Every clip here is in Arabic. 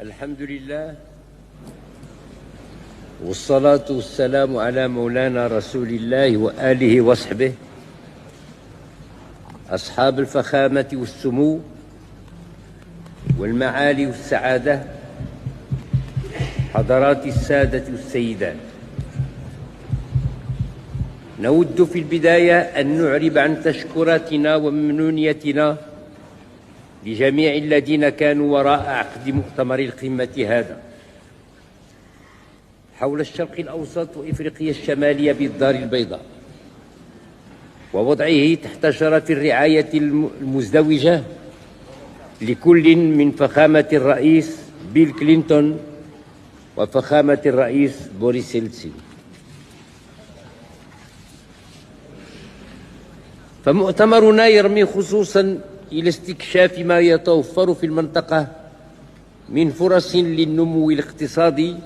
الحمد لله والصلاة والسلام على مولانا رسول الله وآله وصحبه أصحاب الفخامة والسمو والمعالي والسعادة، حضرات السادة والسيدات، نود في البداية أن نعرب عن تشكراتنا وممنونيتنا لجميع الذين كانوا وراء عقد مؤتمر القمة هذا حول الشرق الأوسط وإفريقيا الشمالية بالدار البيضاء، ووضعه تحت شرف الرعاية المزدوجة لكل من فخامة الرئيس بيل كلينتون وفخامة الرئيس بوريس يلتسين. فمؤتمرنا يرمي خصوصا إلى استكشاف ما يتوفر في المنطقة من فرص للنمو الاقتصادي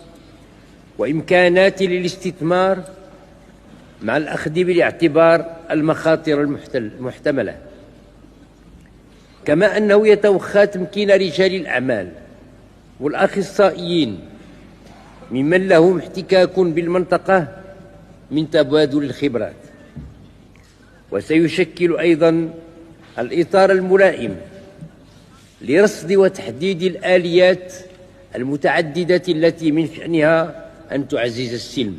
وإمكانات للاستثمار، مع الأخذ بالاعتبار المخاطر المحتملة، كما أنه يتوخى تمكين رجال الأعمال والأخصائيين ممن لهم احتكاك بالمنطقة من تبادل الخبرات. وسيشكل أيضا الإطار الملائم لرصد وتحديد الآليات المتعددة التي من شأنها أن تعزز السلم.